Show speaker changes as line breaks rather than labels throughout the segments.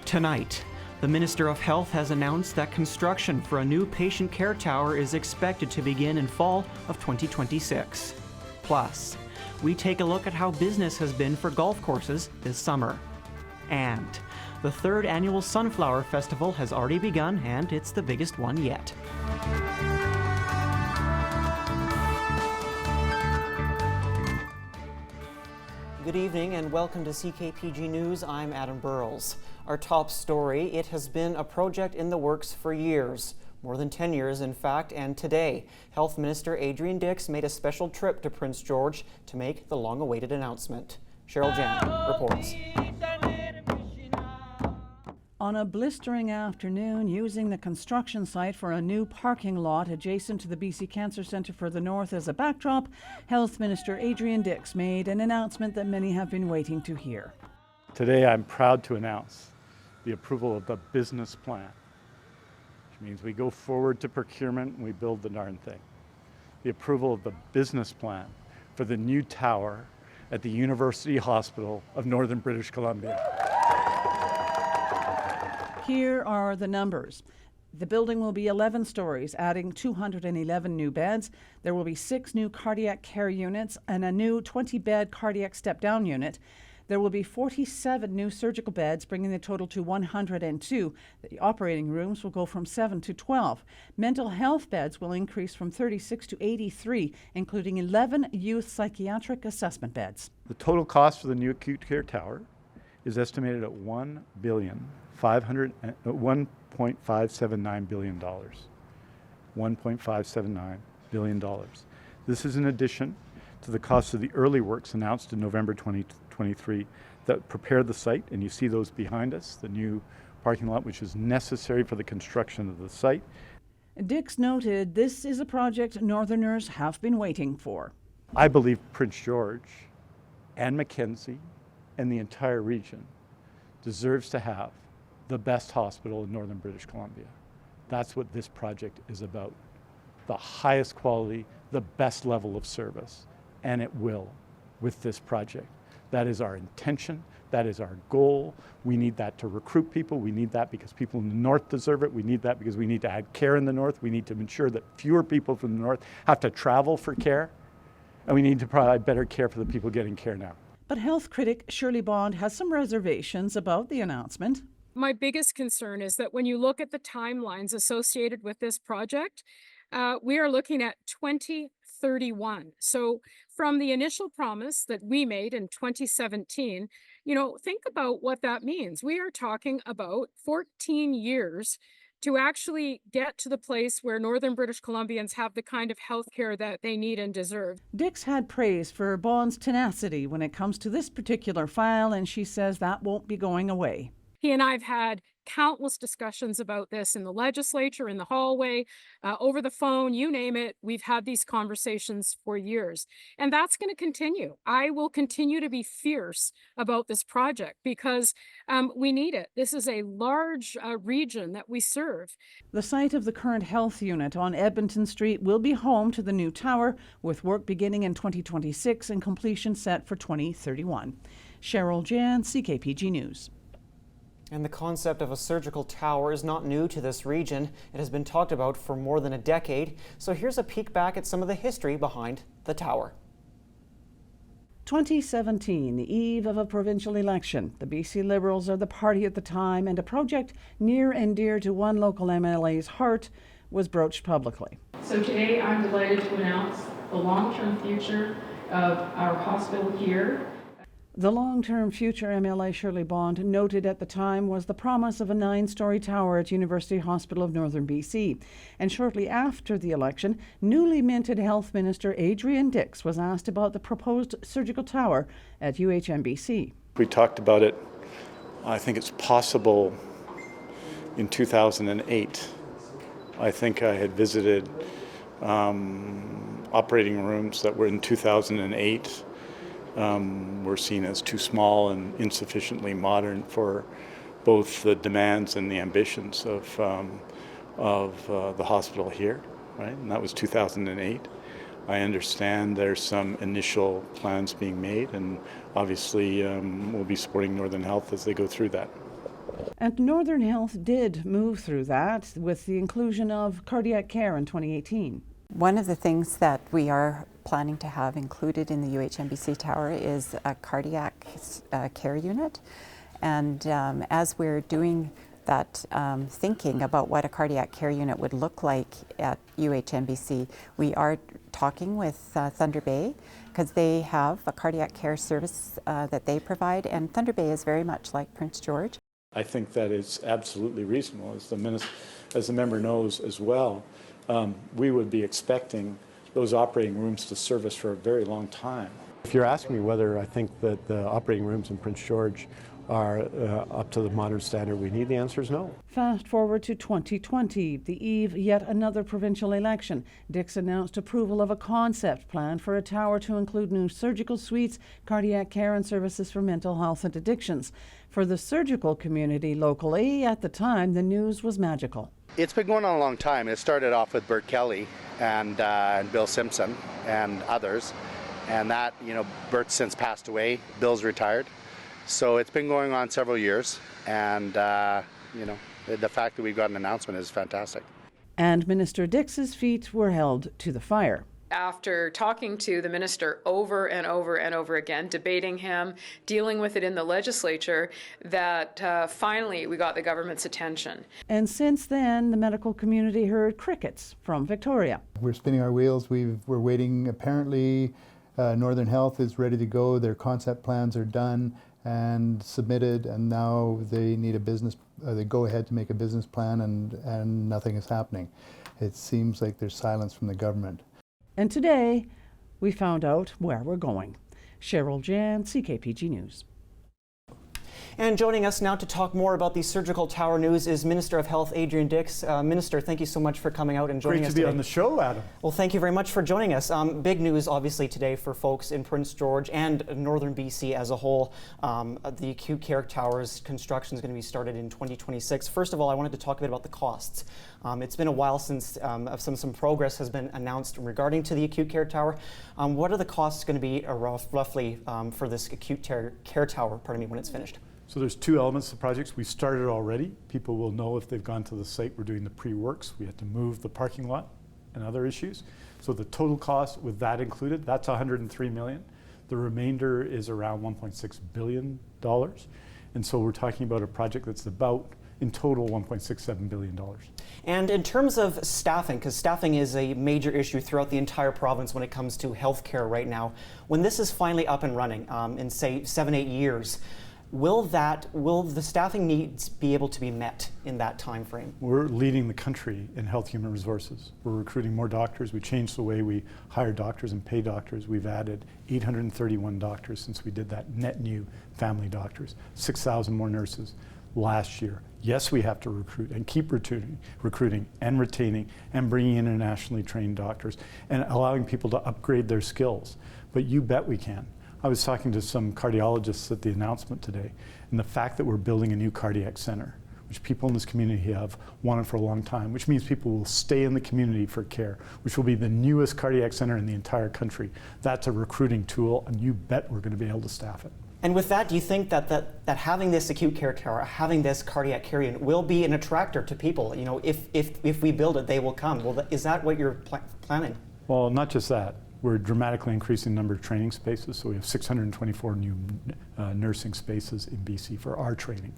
Tonight, the Minister of Health has announced that construction for a new patient care tower is expected to begin in fall of 2026. Plus, we take a look at how business has been for golf courses this summer. And the third annual Sunflower Festival has already begun, and it's the biggest one yet. Good evening and welcome to CKPG News. I'm Adam Burles. Our top story, it has been a project in the works for years, more than 10 years in fact, and today, Health Minister Adrian Dix made a special trip to Prince George to make the long-awaited announcement. Cheryl Jan reports.
On a blistering afternoon, using the construction site for a new parking lot adjacent to the BC Cancer Centre Further North as a backdrop, Health Minister Adrian Dix made an announcement that many have been waiting to hear.
Today I'm proud to announce the approval of the business plan, which means we go forward to procurement and we build the darn thing. The approval of the business plan for the new tower at the University Hospital of Northern British Columbia.
Here are the numbers. The building will be 11 stories, adding 211 new beds. There will be 6 new cardiac care units and a new 20-bed cardiac step-down unit. There will be 47 new surgical beds, bringing the total to 102. The operating rooms will go from 7 to 12. Mental health beds will increase from 36 to 83, including 11 youth psychiatric assessment beds.
The total cost for the new acute care tower is estimated at $1.579 billion. $1.579 billion. This is in addition to the cost of the early works announced in November 2023 that prepared the site, and you see those behind us, the new parking lot which is necessary for the construction of the site.
Dix noted this is a project Northerners have been waiting for.
I believe Prince George and Mackenzie and the entire region deserves to have the best hospital in Northern British Columbia. That's what this project is about. The highest quality, the best level of service, and it will with this project. That is our intention, that is our goal. We need that to recruit people, we need that because people in the north deserve it, we need that because we need to add care in the north, we need to ensure that fewer people from the north have to travel for care, and we need to provide better care for the people getting care now.
But health critic Shirley Bond has some reservations about the announcement.
My biggest concern is that when you look at the timelines associated with this project, we are looking at 2031. So from the initial promise that we made in 2017, think about what that means. We are talking about 14 years to actually get to the place where Northern British Columbians have the kind of health care that they need and deserve.
Dix had praise for Bond's tenacity when it comes to this particular file, and she says that won't be going away.
He and I have had countless discussions about this in the legislature, in the hallway, over the phone, you name it. We've had these conversations for years, and that's going to continue. I will continue to be fierce about this project because we need it. This is a large region that we serve.
The site of the current health unit on Edmonton Street will be home to the new tower, with work beginning in 2026 and completion set for 2031. Cheryl Jan, CKPG News.
And the concept of a surgical tower is not new to this region. It has been talked about for more than a decade. So here's a peek back at some of the history behind the tower.
2017, the eve of a provincial election. The BC Liberals are the party at the time, and a project near and dear to one local MLA's heart was broached publicly.
So today I'm delighted to announce the long-term future of our hospital here.
The long-term future, MLA Shirley Bond noted at the time, was the promise of a 9-story tower at University Hospital of Northern BC. And shortly after the election, newly minted Health Minister Adrian Dix was asked about the proposed surgical tower at UHNBC.
We talked about it, I think it's possible, in 2008. I think I had visited operating rooms that were in 2008. Were seen as too small and insufficiently modern for both the demands and the ambitions of the hospital here, right? And that was 2008. I understand there's some initial plans being made, and obviously we'll be supporting Northern Health as they go through that.
And Northern Health did move through that with the inclusion of cardiac care in 2018.
One of the things that we are planning to have included in the UHNBC tower is a cardiac care unit. And as we're doing that thinking about what a cardiac care unit would look like at UHNBC, we are talking with Thunder Bay because they have a cardiac care service that they provide, and Thunder Bay is very much like Prince George.
I think that is absolutely reasonable. As the member knows as well, we would be expecting those operating rooms to service for a very long time.
If you're asking me whether I think that the operating rooms in Prince George are up to the modern standard we need, the answer is no.
Fast forward to 2020, the eve yet another provincial election. Dix announced approval of a concept plan for a tower to include new surgical suites, cardiac care and services for mental health and addictions. For the surgical community locally, at the time, the news was magical.
It's been going on a long time. It started off with Bert Kelly and Bill Simpson and others. And that, Bert's since passed away, Bill's retired. So it's been going on several years, and the fact that we've got an announcement is fantastic.
And Minister Dix's feet were held to the fire.
After talking to the minister over and over and over again, debating him, dealing with it in the legislature, that finally we got the government's attention.
And since then, the medical community heard crickets from Victoria.
We're spinning our wheels. We're waiting. Apparently, Northern Health is ready to go. Their concept plans are done and submitted, and now they need they go ahead to make a business plan, and nothing is happening. It seems like there's silence from the government.
And today, we found out where we're going. Cheryl Jan, CKPG News.
And joining us now to talk more about the surgical tower news is Minister of Health Adrian Dix. Minister, thank you so much for coming out and joining us today.
Great to be on the show, Adam.
Well, thank you very much for joining us. Big news, obviously, today for folks in Prince George and Northern BC as a whole. The acute care towers construction is going to be started in 2026. First of all, I wanted to talk a bit about the costs. It's been a while since some progress has been announced regarding to the acute care tower. What are the costs going to be roughly for this acute care tower, when it's finished?
So there's two elements to the projects. We started already. People will know if they've gone to the site. We're doing the pre-works. We had to move the parking lot and other issues. So the total cost with that included, that's $103 million. The remainder is around $1.6 billion. And so we're talking about a project that's about, in total, $1.67 billion.
And in terms of staffing, because staffing is a major issue throughout the entire province when it comes to healthcare right now, when this is finally up and running in, say, 7-8 years, will the staffing needs be able to be met in that time frame?
We're leading the country in health human resources. We're recruiting more doctors. We changed the way we hire doctors and pay doctors. We've added 831 doctors since we did that, net new family doctors, 6,000 more nurses last year. Yes, we have to recruit and keep recruiting and retaining and bringing in internationally trained doctors and allowing people to upgrade their skills. But you bet we can. I was talking to some cardiologists at the announcement today, and the fact that we're building a new cardiac center, which people in this community have wanted for a long time, which means people will stay in the community for care, which will be the newest cardiac center in the entire country. That's a recruiting tool, and you bet we're going to be able to staff it.
And with that, do you think that having this acute care tower, having this cardiac care unit will be an attractor to people? If we build it, they will come. Well, is that what you're planning? Well,
not just that. We're dramatically increasing the number of training spaces, so we have 624 new nursing spaces in BC for our training.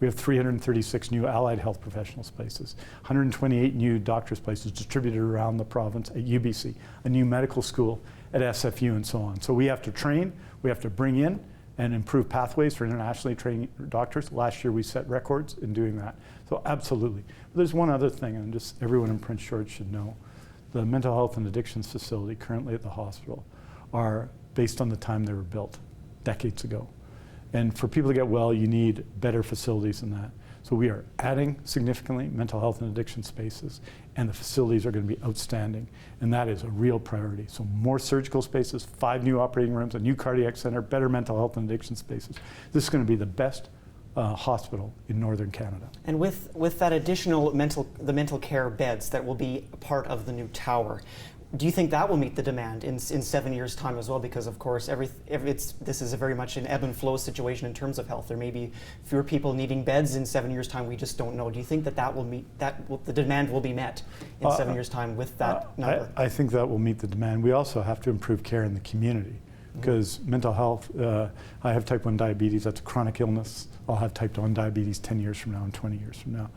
We have 336 new allied health professional spaces, 128 new doctors' places distributed around the province at UBC, a new medical school at SFU, and so on. So we have to train, we have to bring in and improve pathways for internationally trained doctors. Last year we set records in doing that. So absolutely. But there's one other thing, and just everyone in Prince George should know. The mental health and addictions facility currently at the hospital are based on the time they were built, decades ago. And for people to get well, you need better facilities than that. So we are adding significantly mental health and addiction spaces, and the facilities are going to be outstanding, and that is a real priority. So more surgical spaces, 5 new operating rooms, a new cardiac center, better mental health and addiction spaces. This is going to be the best hospital in Northern Canada.
And with that additional mental care beds that will be a part of the new tower, do you think that will meet the demand in 7 years' time as well? Because of course, this is a very much an ebb and flow situation in terms of health. There may be fewer people needing beds in 7 years' time. We just don't know. Do you think that will meet the demand will be met in 7 years' time with that number?
I think that will meet the demand. We also have to improve care in the community, because mental health. I have type 1 diabetes. That's a chronic illness. I'll have type 1 diabetes 10 years from now and 20 years from now.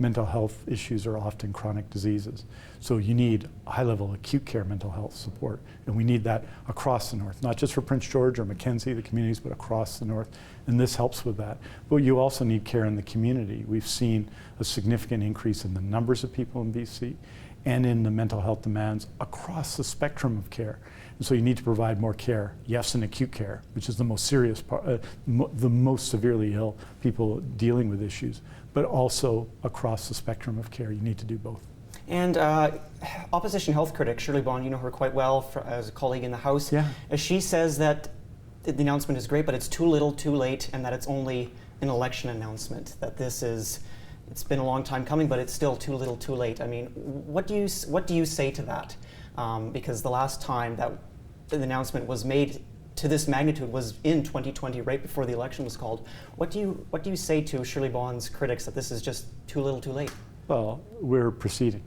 Mental health issues are often chronic diseases. So you need high-level acute care mental health support, and we need that across the north, not just for Prince George or Mackenzie, the communities, but across the north, and this helps with that. But you also need care in the community. We've seen a significant increase in the numbers of people in BC and in the mental health demands across the spectrum of care. And so you need to provide more care, yes, in acute care, which is the most serious part, the most severely ill people dealing with issues, but also across the spectrum of care. You need to do both.
And opposition health critic Shirley Bond, you know her quite well as a colleague in the House.
Yeah.
She says that the announcement is great, but it's too little, too late, and that it's only an election announcement. That it's been a long time coming, but it's still too little, too late. I mean, what do you say to that? Because the last time that the announcement was made to this magnitude was in 2020, right before the election was called. What do you say to Shirley Bond's critics that this is just too little, too late?
Well, we're proceeding.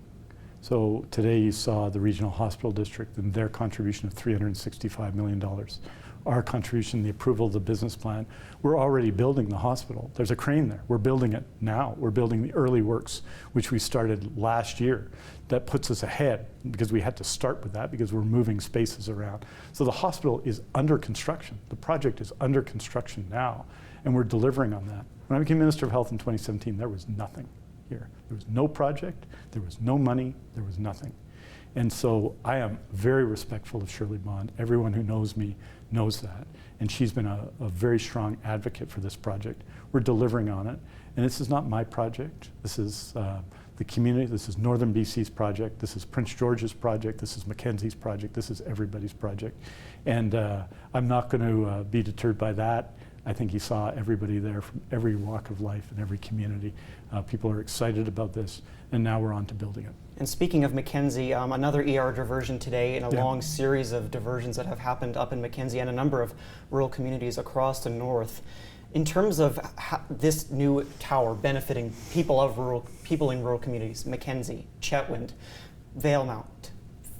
So today you saw the Regional Hospital District and their contribution of $365 million. Our contribution, the approval of the business plan. We're already building the hospital. There's a crane there. We're building it now. We're building the early works, which we started last year. That puts us ahead because we had to start with that because we're moving spaces around. So the hospital is under construction. The project is under construction now, and we're delivering on that. When I became Minister of Health in 2017, there was nothing here. There was no project, there was no money, there was nothing. And so I am very respectful of Shirley Bond. Everyone who knows me knows that. And she's been a very strong advocate for this project. We're delivering on it. And this is not my project. This is the community. This is Northern BC's project. This is Prince George's project. This is Mackenzie's project. This is everybody's project. And I'm not going to be deterred by that. I think you saw everybody there from every walk of life and every community. People are excited about this, and now we're on to building it.
And speaking of Mackenzie, another ER diversion today in a long series of diversions that have happened up in Mackenzie and a number of rural communities across the north. In terms of this new tower benefiting people in rural communities, Mackenzie, Chetwynd, Valemount,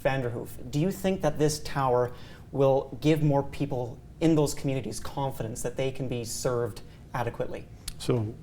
Vanderhoof, do you think that this tower will give more people in those communities confidence that they can be served adequately?
So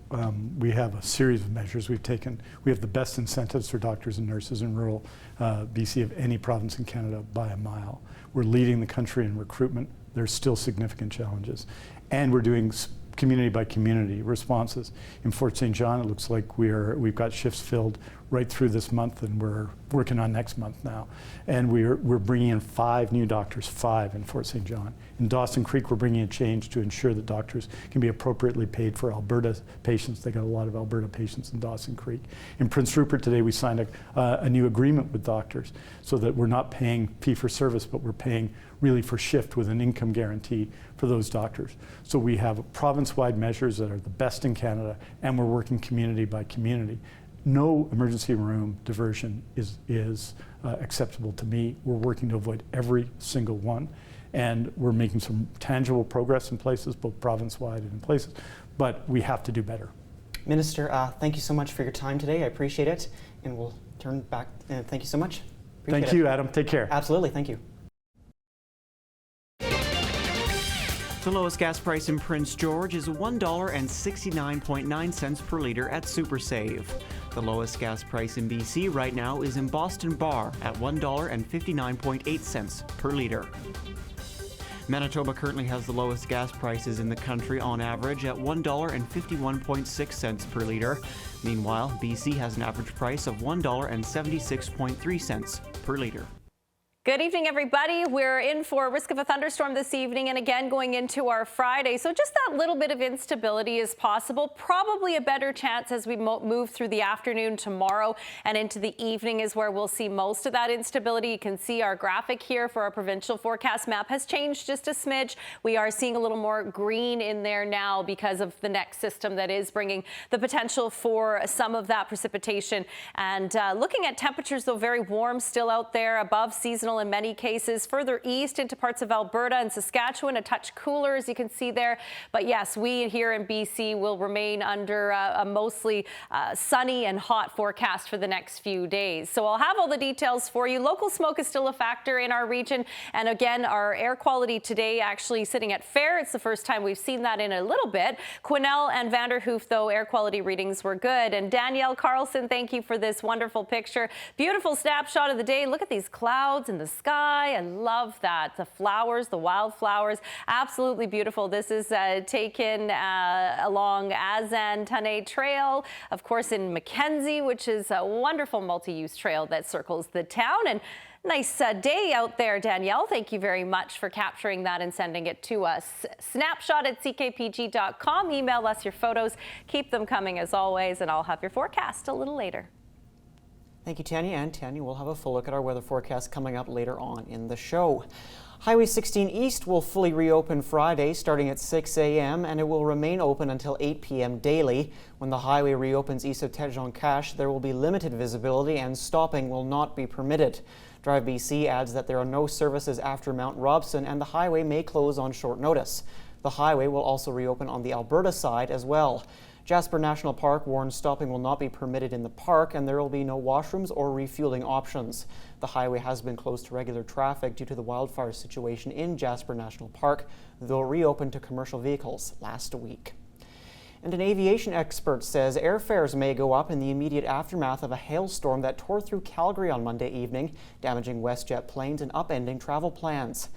we have a series of measures we've taken. We have the best incentives for doctors and nurses in rural BC of any province in Canada by a mile. We're leading the country in recruitment. There's still significant challenges. And we're doing community by community responses. In Fort St. John, it looks like we've got shifts filled right through this month, and we're working on next month now. And we're bringing in 5 new doctors, 5 in Fort St. John. In Dawson Creek, we're bringing a change to ensure that doctors can be appropriately paid for Alberta patients. They got a lot of Alberta patients in Dawson Creek. In Prince Rupert today, we signed a new agreement with doctors so that we're not paying fee for service, but we're paying really for shift with an income guarantee for those doctors. So we have province-wide measures that are the best in Canada, and we're working community by community. No emergency room diversion is acceptable to me. We're working to avoid every single one, and we're making some tangible progress in places, both province-wide and in places, but we have to do better.
Minister, thank you so much for your time today. I appreciate it, and we'll turn back. Thank you so much.
Thank you, Adam. Take care.
Absolutely. Thank you. The lowest gas price in Prince George is $1.69.9 per litre at SuperSave. The lowest gas price in BC right now is in Boston Bar at $1.59.8 per litre. Manitoba currently has the lowest gas prices in the country on average at $1.51.6 per litre. Meanwhile, BC has an average price of $1.76.3 per litre.
Good evening, everybody. We're in for a risk of a thunderstorm this evening and again going into our Friday. So just that little bit of instability is possible. Probably a better chance as we move through the afternoon tomorrow and into the evening is where we'll see most of that instability. You can see our graphic here for our provincial forecast map has changed just a smidge. We are seeing a little more green in there now because of the next system that is bringing the potential for some of that precipitation. And looking at temperatures, though, very warm still out there, above seasonal in many cases. Further east into parts of Alberta and Saskatchewan, a touch cooler, as you can see there. But yes, we here in BC will remain under a mostly sunny and hot forecast for the next few days. So I'll have all the details for you. Local smoke is still a factor in our region. And again, our air quality today actually sitting at fair. It's the first time we've seen that in a little bit. Quesnel and Vanderhoof, though, air quality readings were good. And Danielle Carlson, thank you for this wonderful picture. Beautiful snapshot of the day. Look at these clouds in the sky. I love that. The flowers, the wildflowers, absolutely beautiful. This is taken along Azan-Tane Trail, of course, in Mackenzie, which is a wonderful multi-use trail that circles the town. And nice day out there, Danielle. Thank you very much for capturing that and sending it to us. Snapshot at ckpg.com. Email us your photos. Keep them coming as always, and I'll have your forecast a little later.
Thank you, Tanya. And Tanya, we'll have a full look at our weather forecast coming up later on in the show. Highway 16 East will fully reopen Friday starting at 6 a.m. and it will remain open until 8 p.m. daily. When the highway reopens east of Tejon-Cache, there will be limited visibility and stopping will not be permitted. Drive BC adds that there are no services after Mount Robson and the highway may close on short notice. The highway will also reopen on the Alberta side as well. Jasper National Park warns stopping will not be permitted in the park and there will be no washrooms or refueling options. The highway has been closed to regular traffic due to the wildfire situation in Jasper National Park, though reopened to commercial vehicles last week. And an aviation expert says airfares may go up in the immediate aftermath of a hailstorm that tore through Calgary on Monday evening, damaging WestJet planes and upending travel plans.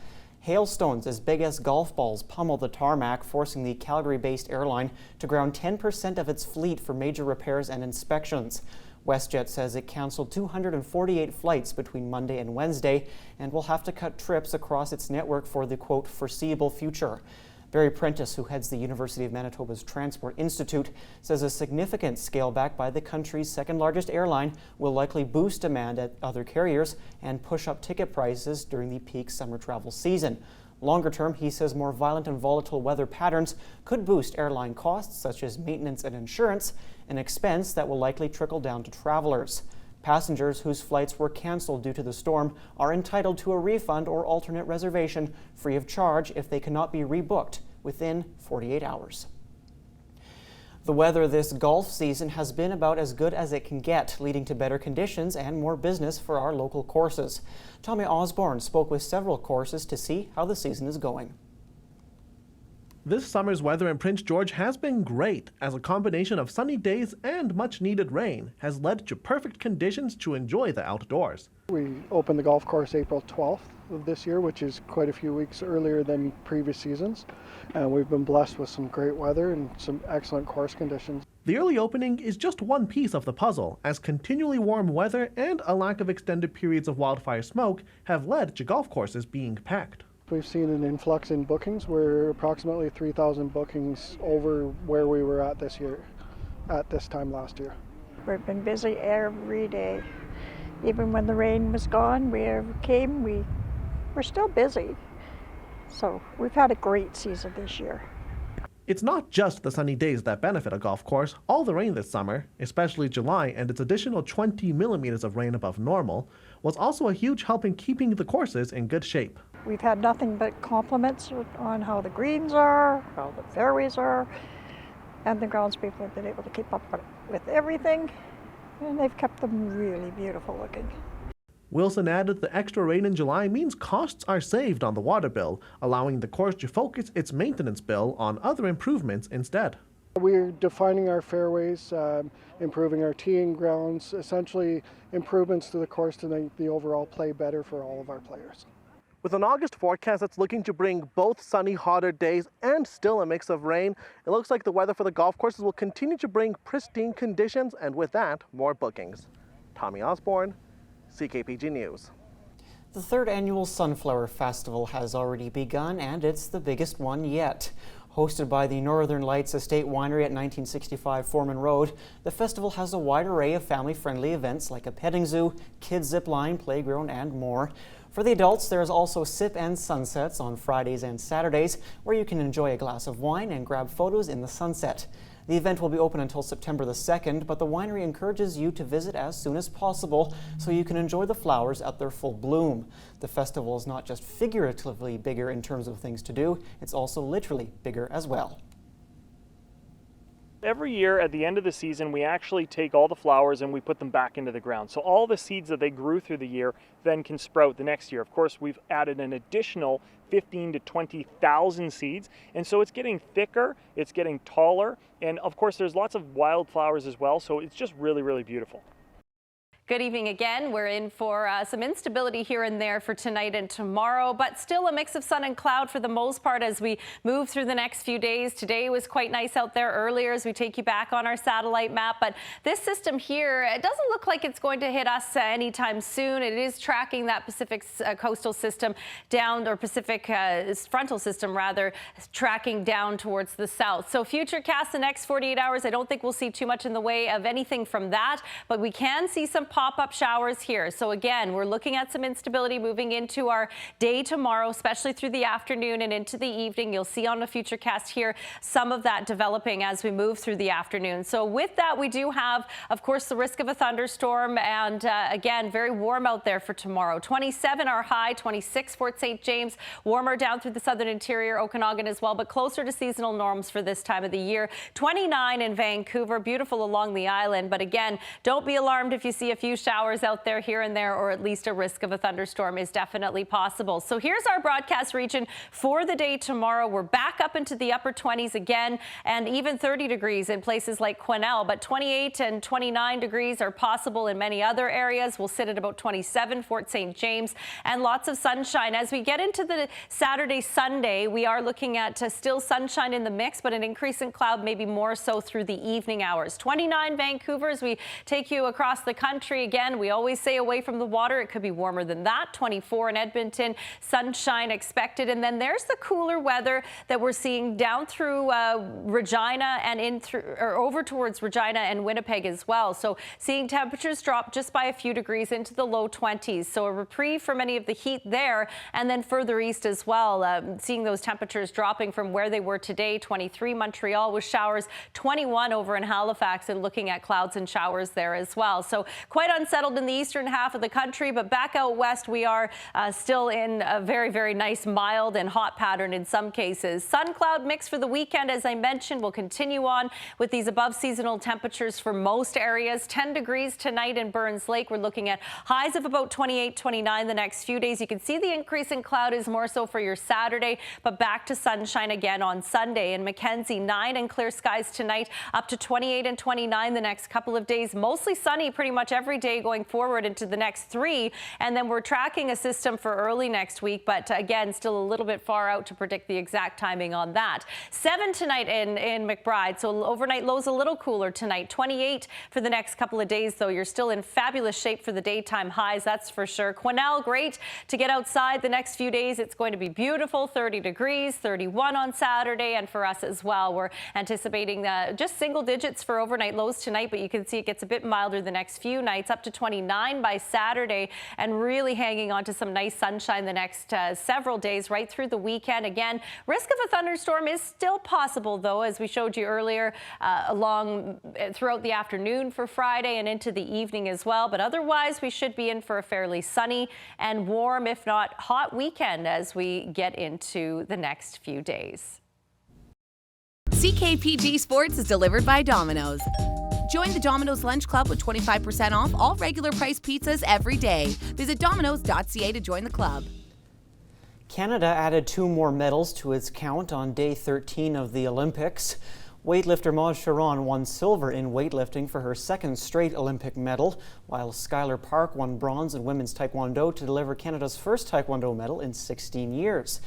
Hailstones as big as golf balls pummeled the tarmac, forcing the Calgary-based airline to ground 10% of its fleet for major repairs and inspections. WestJet says it canceled 248 flights between Monday and Wednesday and will have to cut trips across its network for the, quote, foreseeable future. Barry Prentice, who heads the University of Manitoba's Transport Institute, says a significant scale back by the country's second largest airline will likely boost demand at other carriers and push up ticket prices during the peak summer travel season. Longer term, he says more violent and volatile weather patterns could boost airline costs such as maintenance and insurance, an expense that will likely trickle down to travelers. Passengers whose flights were canceled due to the storm are entitled to a refund or alternate reservation free of charge if they cannot be rebooked within 48 hours. The weather this golf season has been about as good as it can get, leading to better conditions and more business for our local courses. Tommy Osborne spoke with several courses to see how the season is going.
This summer's weather in Prince George has been great, as a combination of sunny days and much-needed rain has led to perfect conditions to enjoy the outdoors.
We opened the golf course April 12th of this year, which is quite a few weeks earlier than previous seasons, and we've been blessed with some great weather and some excellent course conditions.
The early opening is just one piece of the puzzle, as continually warm weather and a lack of extended periods of wildfire smoke have led to golf courses being packed.
We've seen an influx in bookings. We're approximately 3,000 bookings over where we were at this year, at this time last year.
We've been busy every day. Even when the rain was gone, we're still busy. So we've had a great season this year.
It's not just the sunny days that benefit a golf course. All the rain this summer, especially July and its additional 20 millimeters of rain above normal, was also a huge help in keeping the courses in good shape.
We've had nothing but compliments on how the greens are, how the fairways are, and the groundspeople have been able to keep up with everything, and they've kept them really beautiful looking.
Wilson added the extra rain in July means costs are saved on the water bill, allowing the course to focus its maintenance bill on other improvements instead.
We're defining our fairways, improving our teeing grounds, essentially improvements to the course to make the overall play better for all of our players.
With an August forecast that's looking to bring both sunny, hotter days and still a mix of rain, it looks like the weather for the golf courses will continue to bring pristine conditions, and with that, more bookings. Tommy Osborne, CKPG News.
The third annual Sunflower Festival has already begun, and it's the biggest one yet. Hosted by the Northern Lights Estate Winery at 1965 Foreman Road, the festival has a wide array of family-friendly events like a petting zoo, kids zip line, playground, and more. For the adults, there is also Sip and Sunsets on Fridays and Saturdays, where you can enjoy a glass of wine and grab photos in the sunset. The event will be open until September the 2nd, but the winery encourages you to visit as soon as possible so you can enjoy the flowers at their full bloom. The festival is not just figuratively bigger in terms of things to do, it's also literally bigger as well.
Every year at the end of the season, we actually take all the flowers and we put them back into the ground. So all the seeds that they grew through the year then can sprout the next year. Of course, we've added an additional 15 to 20,000 seeds. And so it's getting thicker, it's getting taller. And of course, there's lots of wildflowers as well. So it's just really, really beautiful.
Good evening again. We're in for some instability here and there for tonight and tomorrow, but still a mix of sun and cloud for the most part as we move through the next few days. Today was quite nice out there earlier as we take you back on our satellite map, but this system here, it doesn't look like it's going to hit us anytime soon. It is tracking that Pacific coastal system down, or Pacific frontal system rather, tracking down towards the south. So futurecast the next 48 hours, I don't think we'll see too much in the way of anything from that, but we can see some pop-up showers here. So again, we're looking at some instability moving into our day tomorrow, especially through the afternoon and into the evening. You'll see on the futurecast here some of that developing as we move through the afternoon. So with that, we do have, of course, the risk of a thunderstorm, and again, very warm out there for tomorrow. 27 our high, 26 Fort St. James, warmer down through the southern interior, Okanagan as well, but closer to seasonal norms for this time of the year. 29 in Vancouver, beautiful along the island, but again, don't be alarmed if you see a few showers out there here and there, or at least a risk of a thunderstorm is definitely possible. So here's our broadcast region for the day tomorrow. We're back up into the upper 20s again, and even 30 degrees in places like Quesnel, but 28 and 29 degrees are possible in many other areas. We'll sit at about 27 Fort St. James, and lots of sunshine. As we get into the Saturday, Sunday, we are looking at still sunshine in the mix, but an increase in cloud, maybe more so through the evening hours. 29 Vancouver as we take you across the country. Again, we always say away from the water. It could be warmer than that. 24 in Edmonton, sunshine expected. And then there's the cooler weather that we're seeing down through Regina and in through, or over towards Regina and Winnipeg as well. So seeing temperatures drop just by a few degrees into the low 20s. So a reprieve from any of the heat there, and then further east as well. Seeing those temperatures dropping from where they were today. 23 Montreal with showers, 21 over in Halifax, and looking at clouds and showers there as well. So quite unsettled in the eastern half of the country, but back out west we are still in a very, very nice mild and hot pattern in some cases. Sun cloud mix for the weekend, as I mentioned. We'll continue on with these above seasonal temperatures for most areas. 10 degrees tonight in Burns Lake. We're looking at highs of about 28, 29 the next few days. You can see the increase in cloud is more so for your Saturday, but back to sunshine again on Sunday. In Mackenzie, 9 and clear skies tonight, up to 28 and 29 the next couple of days. Mostly sunny pretty much every day going forward into the next 3, and then we're tracking a system for early next week, but again, still a little bit far out to predict the exact timing on that. 7 tonight in McBride, so overnight lows a little cooler tonight. 28 for the next couple of days, though. You're still in fabulous shape for the daytime highs, that's for sure. Quesnel, great to get outside the next few days. It's going to be beautiful, 30 degrees, 31 on Saturday, and for us as well, we're anticipating just single digits for overnight lows tonight, but you can see it gets a bit milder the next few nights, up to 29 by Saturday, and really hanging on to some nice sunshine the next several days right through the weekend. Again, risk of a thunderstorm is still possible, though, as we showed you earlier, throughout the afternoon for Friday and into the evening as well. But otherwise, we should be in for a fairly sunny and warm, if not hot, weekend as we get into the next few days.
CKPG Sports is delivered by Domino's. Join the Domino's Lunch Club with 25% off all regular price pizzas every day. Visit domino's.ca to join the club.
Canada added 2 more medals to its count on day 13 of the Olympics. Weightlifter Maude Sharon won silver in weightlifting for her 2nd straight Olympic medal, while Skylar Park won bronze in women's taekwondo to deliver Canada's first taekwondo medal in 16 years.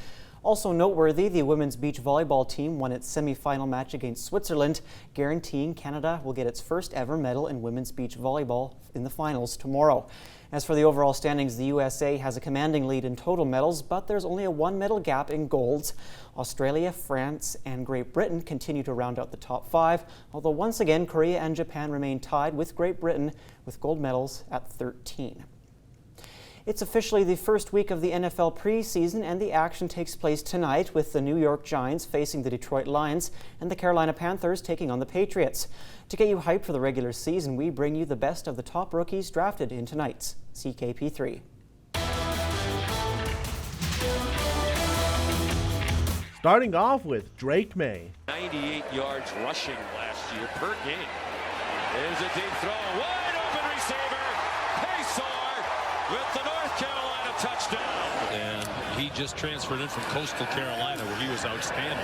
Also noteworthy, the women's beach volleyball team won its semi-final match against Switzerland, guaranteeing Canada will get its first ever medal in women's beach volleyball in the finals tomorrow. As for the overall standings, the USA has a commanding lead in total medals, but there's only a 1 medal gap in golds. Australia, France, and Great Britain continue to round out the top 5, although once again Korea and Japan remain tied with Great Britain with gold medals at 13. It's officially the first week of the NFL preseason, and the action takes place tonight with the New York Giants facing the Detroit Lions and the Carolina Panthers taking on the Patriots. To get you hyped for the regular season, we bring you the best of the top rookies drafted in tonight's CKP3.
Starting off with Drake May.
98 yards rushing last year per game. There's a deep throw, wide open receiver, Paysar with the North Carolina touchdown. And he just transferred in from Coastal Carolina where he was outstanding.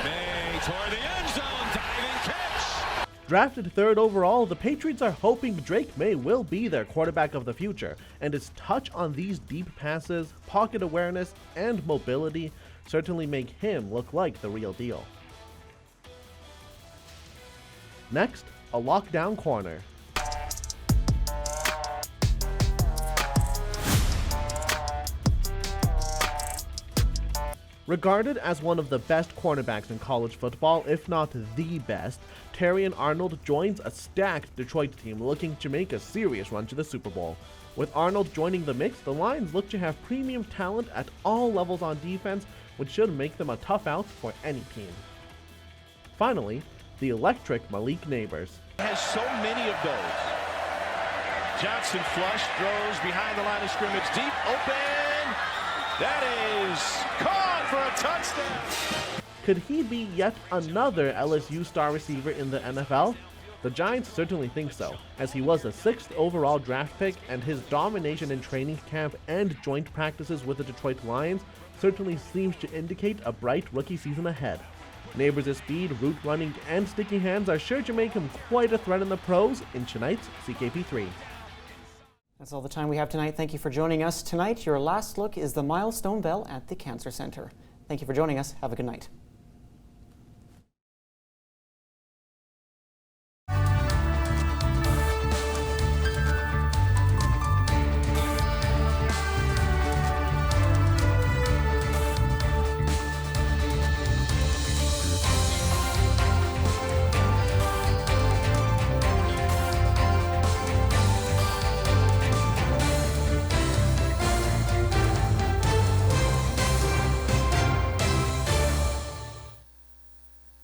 May toward the end zone, diving catch.
Drafted 3rd overall, the Patriots are hoping Drake May will be their quarterback of the future, and his touch on these deep passes, pocket awareness, and mobility certainly make him look like the real deal. Next, a lockdown corner. Regarded as one of the best cornerbacks in college football, if not the best, Terrion Arnold joins a stacked Detroit team looking to make a serious run to the Super Bowl. With Arnold joining the mix, the Lions look to have premium talent at all levels on defense, which should make them a tough out for any team. Finally, the electric Malik Neighbors.
Has so many of those. Johnson flush, throws behind the line of scrimmage, deep, open. That is caught for a touchdown.
Could he be yet another LSU star receiver in the NFL? The Giants certainly think so, as he was a 6th overall draft pick, and his domination in training camp and joint practices with the Detroit Lions certainly seems to indicate a bright rookie season ahead. Neighbors' speed, route running, and sticky hands are sure to make him quite a threat in the pros in tonight's CKP3.
That's all the time we have tonight. Thank you for joining us. Tonight, your last look is the milestone bell at the Cancer Center. Thank you for joining us. Have a good night.